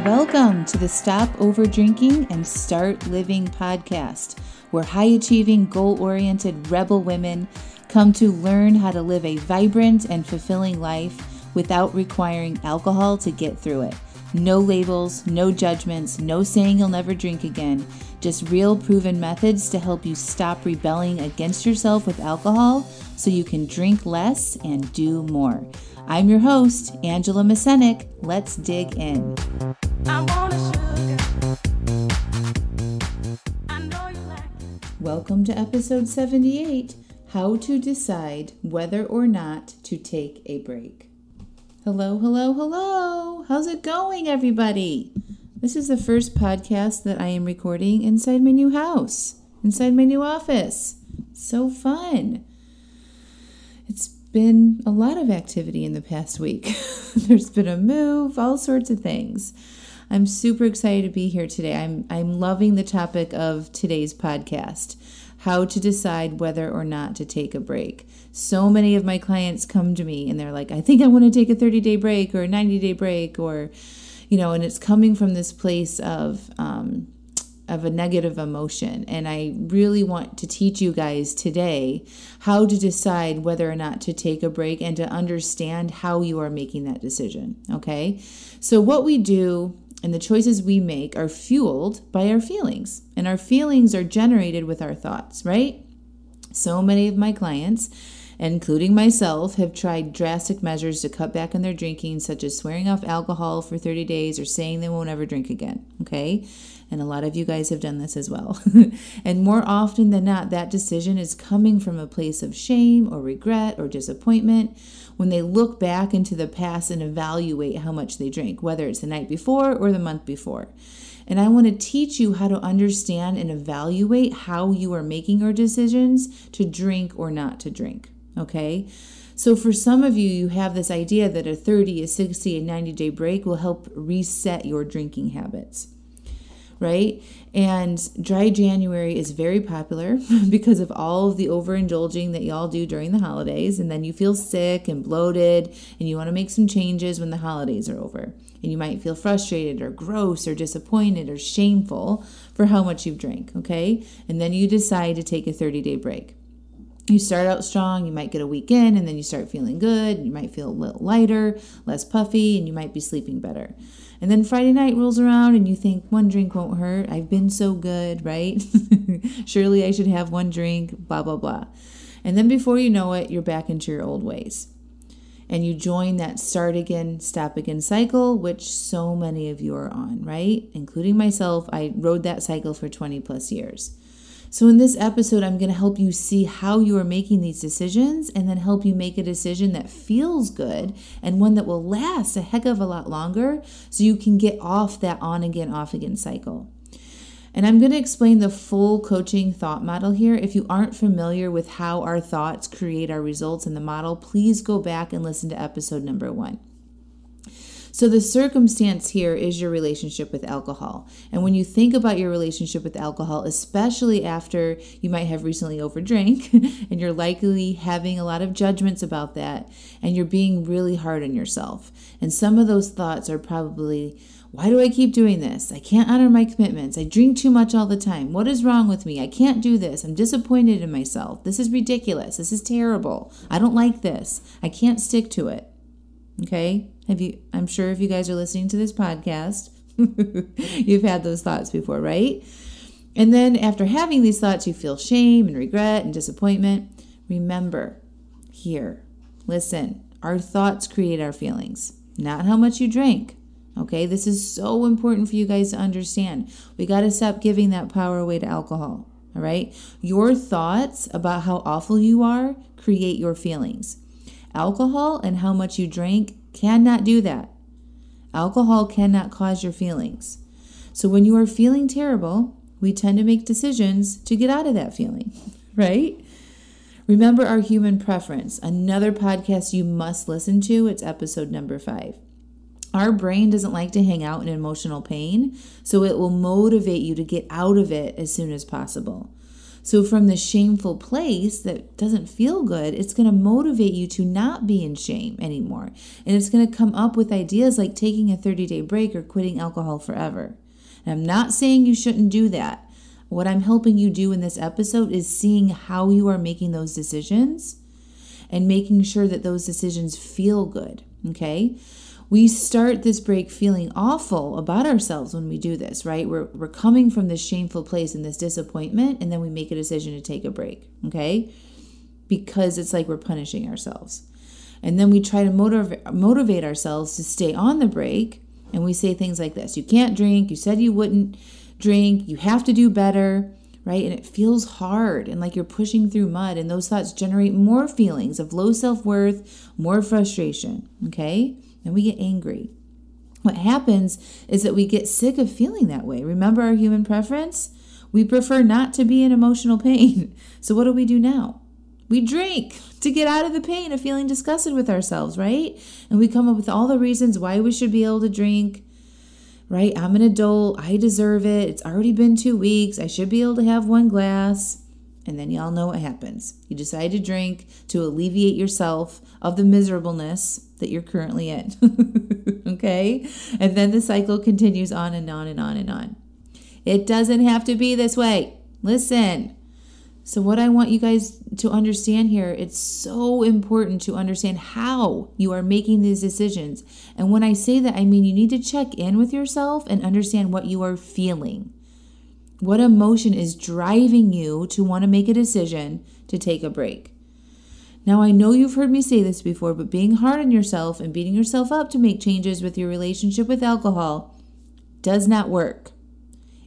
Welcome to the Stop Over Drinking and Start Living podcast, where high-achieving, goal-oriented rebel women come to learn how to live a vibrant and fulfilling life without requiring alcohol to get through it. No labels, no judgments, no saying you'll never drink again. Just real proven methods to help you stop rebelling against yourself with alcohol so you can drink less and do more. I'm your host, Angela Mascenik. Let's dig in. Welcome to episode 78, How to Decide Whether or Not to Take a Break. Hello, hello, hello. How's it going, everybody? This is the first podcast that I am recording inside my new house, inside my new office. So fun. It's been a lot of activity in the past week. There's been a move, all sorts of things. I'm super excited to be here today. I'm loving the topic of today's podcast, how to decide whether or not to take a break. So many of my clients come to me and they're like, I think I want to take a 30-day break or a 90-day break, or, and it's coming from this place of a negative emotion. And I really want to teach you guys today how to decide whether or not to take a break and to understand how you are making that decision. Okay. So what we do and the choices we make are fueled by our feelings, and our feelings are generated with our thoughts, right? So many of my clients, including myself, have tried drastic measures to cut back on their drinking, such as swearing off alcohol for 30 days or saying they won't ever drink again, okay? And a lot of you guys have done this as well. And more often than not, that decision is coming from a place of shame or regret or disappointment when they look back into the past and evaluate how much they drank, whether it's the night before or the month before. And I want to teach you how to understand and evaluate how you are making your decisions to drink or not to drink. Okay, so for some of you, you have this idea that a 30, a 60, a 90-day break will help reset your drinking habits, right? And dry January is very popular because of all of the overindulging that y'all do during the holidays. And then you feel sick and bloated and you want to make some changes when the holidays are over. And you might feel frustrated or gross or disappointed or shameful for how much you've drank, okay? And then you decide to take a 30-day break. You start out strong, you might get a week in, and then you start feeling good. You might feel a little lighter, less puffy, and you might be sleeping better. And then Friday night rolls around and you think one drink won't hurt. I've been so good, right? Surely I should have one drink, blah, blah, blah. And then before you know it, you're back into your old ways. And you join that start again, stop again cycle, which so many of you are on, right? Including myself. I rode that cycle for 20 plus years. So in this episode, I'm going to help you see how you are making these decisions and then help you make a decision that feels good and one that will last a heck of a lot longer so you can get off that on again, off again cycle. And I'm going to explain the full coaching thought model here. If you aren't familiar with how our thoughts create our results in the model, please go back and listen to episode number 1. So the circumstance here is your relationship with alcohol. And when you think about your relationship with alcohol, especially after you might have recently overdrank, and you're likely having a lot of judgments about that, and you're being really hard on yourself. And some of those thoughts are probably, why do I keep doing this? I can't honor my commitments. I drink too much all the time. What is wrong with me? I can't do this. I'm disappointed in myself. This is ridiculous. This is terrible. I don't like this. I can't stick to it. Okay? I'm sure if you guys are listening to this podcast, you've had those thoughts before, right? And then after having these thoughts, you feel shame and regret and disappointment. Remember, listen, our thoughts create our feelings, not how much you drink. Okay? This is so important for you guys to understand. We got to stop giving that power away to alcohol. All right? Your thoughts about how awful you are create your feelings. Alcohol and how much you drink cannot do that. Alcohol cannot cause your feelings. So when you are feeling terrible, we tend to make decisions to get out of that feeling, right? Remember our human preference, another podcast you must listen to. It's episode number 5. Our brain doesn't like to hang out in emotional pain, so it will motivate you to get out of it as soon as possible. So from the shameful place that doesn't feel good, it's going to motivate you to not be in shame anymore. And it's going to come up with ideas like taking a 30-day break or quitting alcohol forever. And I'm not saying you shouldn't do that. What I'm helping you do in this episode is seeing how you are making those decisions and making sure that those decisions feel good, okay? We start this break feeling awful about ourselves when we do this, right? We're coming from this shameful place and this disappointment, and then we make a decision to take a break, okay? Because it's like we're punishing ourselves. And then we try to motivate ourselves to stay on the break, and we say things like this: you can't drink, you said you wouldn't drink, you have to do better, right? And it feels hard and like you're pushing through mud, and those thoughts generate more feelings of low self-worth, more frustration, okay? And we get angry. What happens is that we get sick of feeling that way. Remember our human preference? We prefer not to be in emotional pain. So what do we do now? We drink to get out of the pain of feeling disgusted with ourselves, right? And we come up with all the reasons why we should be able to drink, right? I'm an adult. I deserve it. It's already been 2 weeks. I should be able to have 1 glass. And then y'all know what happens. You decide to drink to alleviate yourself of the miserableness that you're currently in. Okay? And then the cycle continues on and on and on and on. It doesn't have to be this way. Listen. So what I want you guys to understand here, it's so important to understand how you are making these decisions. And when I say that, I mean you need to check in with yourself and understand what you are feeling. What emotion is driving you to want to make a decision to take a break? Now, I know you've heard me say this before, but being hard on yourself and beating yourself up to make changes with your relationship with alcohol does not work.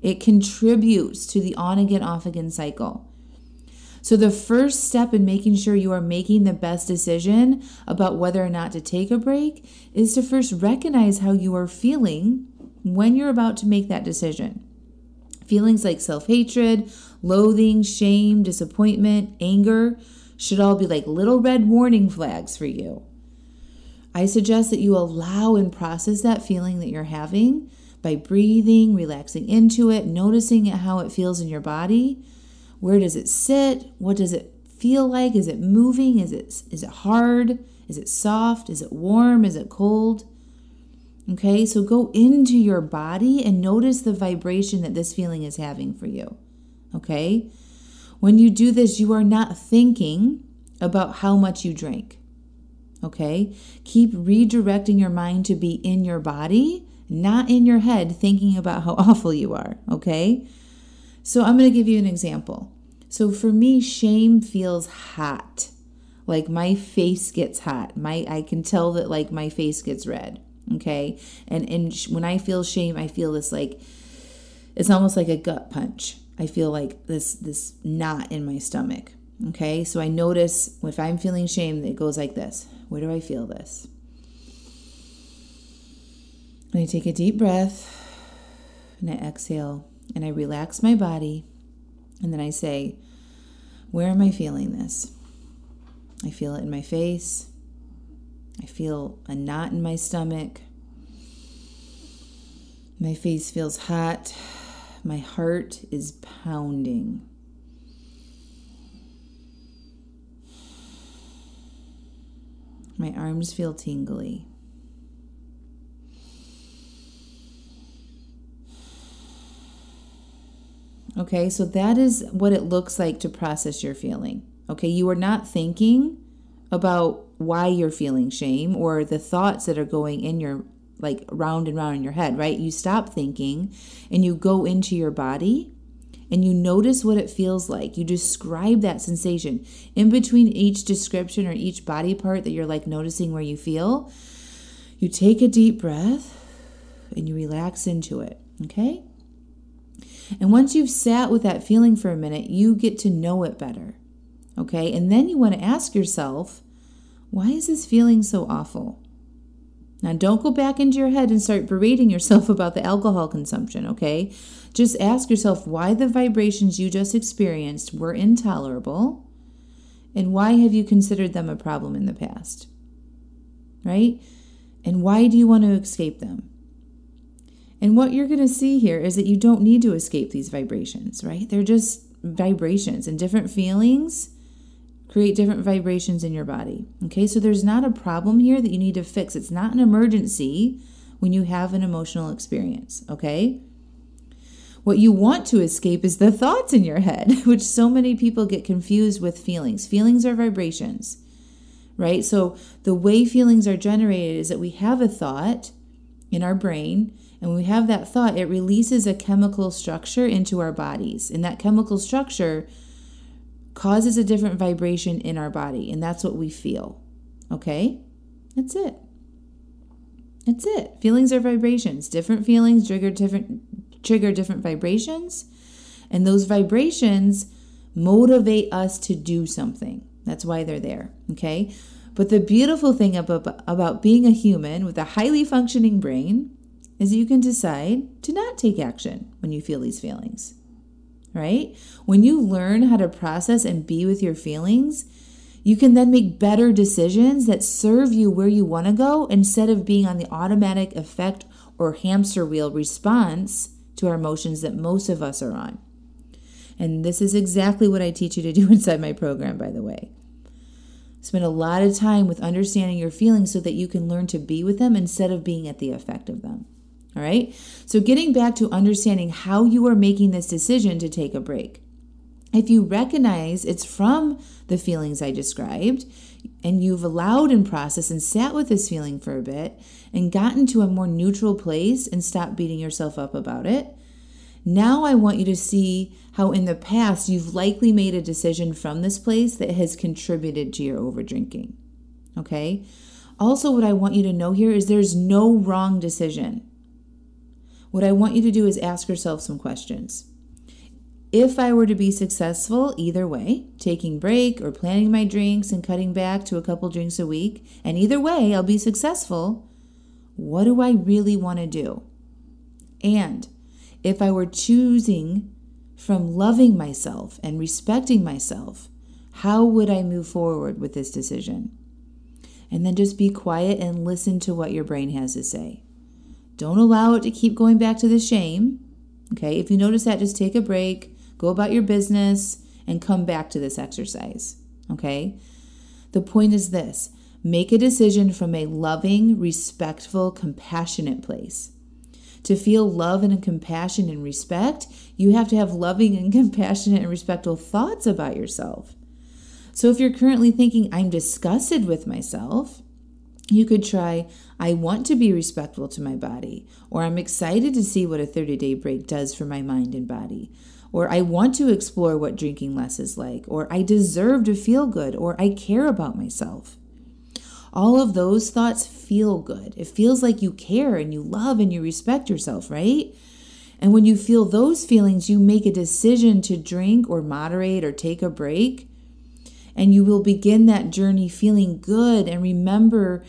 It contributes to the on-again, off-again cycle. So the first step in making sure you are making the best decision about whether or not to take a break is to first recognize how you are feeling when you're about to make that decision. Feelings like self-hatred, loathing, shame, disappointment, anger should all be like little red warning flags for you. I suggest that you allow and process that feeling that you're having by breathing, relaxing into it, noticing how it feels in your body. Where does it sit? What does it feel like? Is it moving? Is it hard? Is it soft? Is it warm? Is it cold? Okay, so go into your body and notice the vibration that this feeling is having for you. Okay? When you do this, you are not thinking about how much you drank. Okay? Keep redirecting your mind to be in your body, not in your head thinking about how awful you are. Okay? So I'm going to give you an example. So for me, shame feels hot. Like my face gets hot. I can tell that like my face gets red. Okay. And when I feel shame, I feel this like, it's almost like a gut punch. I feel like this knot in my stomach. Okay. So I notice if I'm feeling shame, it goes like this. Where do I feel this? And I take a deep breath and I exhale and I relax my body. And then I say, where am I feeling this? I feel it in my face. I feel a knot in my stomach. My face feels hot. My heart is pounding. My arms feel tingly. Okay, so that is what it looks like to process your feeling. Okay, you are not thinking about why you're feeling shame or the thoughts that are going in your, like round and round in your head, right? You stop thinking and you go into your body and you notice what it feels like. You describe that sensation. In between each description or each body part that you're like noticing where you feel, you take a deep breath and you relax into it, okay? And once you've sat with that feeling for a minute, you get to know it better, okay? And then you want to ask yourself, why is this feeling so awful? Now, don't go back into your head and start berating yourself about the alcohol consumption, okay? Just ask yourself why the vibrations you just experienced were intolerable, and why have you considered them a problem in the past, right? And why do you want to escape them? And what you're going to see here is that you don't need to escape these vibrations, right? They're just vibrations, and different feelings create different vibrations in your body. Okay, so there's not a problem here that you need to fix. It's not an emergency when you have an emotional experience, okay? What you want to escape is the thoughts in your head, which so many people get confused with feelings. Feelings are vibrations, right? So the way feelings are generated is that we have a thought in our brain, and when we have that thought, it releases a chemical structure into our bodies. And that chemical structure causes a different vibration in our body, and that's what we feel. Okay? That's it. That's it. Feelings are vibrations. Different feelings trigger different vibrations, and those vibrations motivate us to do something. That's why they're there. Okay? But the beautiful thing about being a human with a highly functioning brain is you can decide to not take action when you feel these feelings. Right? When you learn how to process and be with your feelings, you can then make better decisions that serve you where you want to go instead of being on the automatic effect or hamster wheel response to our emotions that most of us are on. And this is exactly what I teach you to do inside my program, by the way. Spend a lot of time with understanding your feelings so that you can learn to be with them instead of being at the effect of them. All right? So getting back to understanding how you are making this decision to take a break. If you recognize it's from the feelings I described, and you've allowed and processed and sat with this feeling for a bit and gotten to a more neutral place and stopped beating yourself up about it, now I want you to see how in the past you've likely made a decision from this place that has contributed to your overdrinking. Okay? Also, what I want you to know here is there's no wrong decision. What I want you to do is ask yourself some questions. If I were to be successful either way, taking break or planning my drinks and cutting back to a couple drinks a week, and either way I'll be successful, what do I really want to do? And if I were choosing from loving myself and respecting myself, how would I move forward with this decision? And then just be quiet and listen to what your brain has to say. Don't allow it to keep going back to the shame. Okay, if you notice that, just take a break, go about your business, and come back to this exercise. Okay? The point is this: make a decision from a loving, respectful, compassionate place. To feel love and compassion and respect, you have to have loving and compassionate and respectful thoughts about yourself. So if you're currently thinking, I'm disgusted with myself, you could try, I want to be respectful to my body, or I'm excited to see what a 30-day break does for my mind and body, or I want to explore what drinking less is like, or I deserve to feel good, or I care about myself. All of those thoughts feel good. It feels like you care and you love and you respect yourself, right? And when you feel those feelings, you make a decision to drink or moderate or take a break. And you will begin that journey feeling good. And remember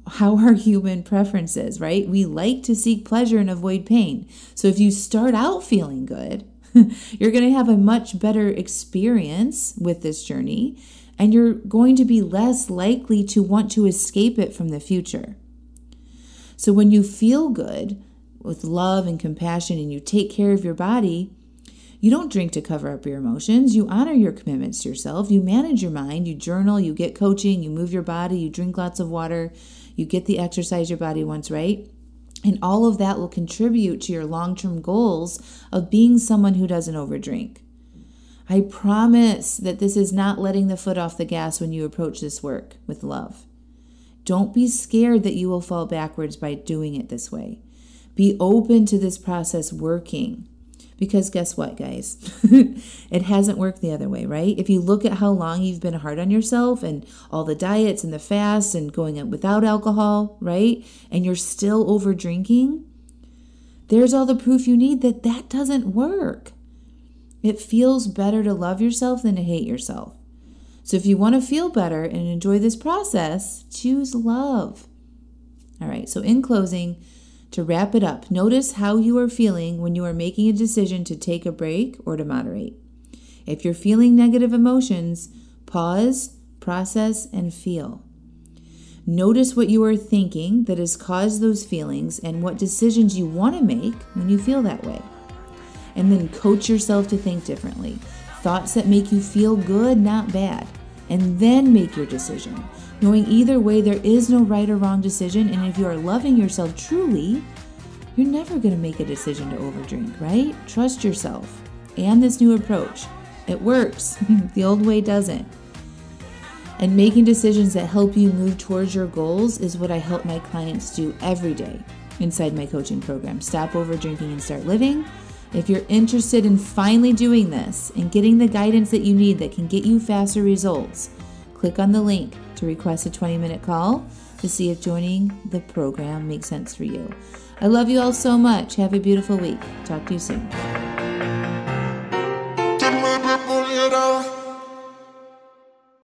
how our human preference is, right? We like to seek pleasure and avoid pain. So if you start out feeling good, you're going to have a much better experience with this journey. And you're going to be less likely to want to escape it from the future. So when you feel good with love and compassion and you take care of your body, you don't drink to cover up your emotions. You honor your commitments to yourself. You manage your mind. You journal. You get coaching. You move your body. You drink lots of water. You get the exercise your body wants, right? And all of that will contribute to your long-term goals of being someone who doesn't overdrink. I promise that this is not letting the foot off the gas when you approach this work with love. Don't be scared that you will fall backwards by doing it this way. Be open to this process working. Because guess what, guys? It hasn't worked the other way, right? If you look at how long you've been hard on yourself and all the diets and the fasts and going out without alcohol, right? And you're still over drinking, there's all the proof you need that that doesn't work. It feels better to love yourself than to hate yourself. So if you want to feel better and enjoy this process, choose love. All right, so in closing, to wrap it up, notice how you are feeling when you are making a decision to take a break or to moderate. If you're feeling negative emotions, pause, process, and feel. Notice what you are thinking that has caused those feelings and what decisions you want to make when you feel that way. And then coach yourself to think differently. Thoughts that make you feel good, not bad. And then make your decision. Knowing either way, there is no right or wrong decision. And if you are loving yourself truly, you're never going to make a decision to overdrink, right? Trust yourself and this new approach. It works. The old way doesn't. And making decisions that help you move towards your goals is what I help my clients do every day inside my coaching program. Stop over drinking and start living. If you're interested in finally doing this and getting the guidance that you need that can get you faster results, click on the link to request a 20-minute call to see if joining the program makes sense for you. I love you all so much. Have a beautiful week. Talk to you soon.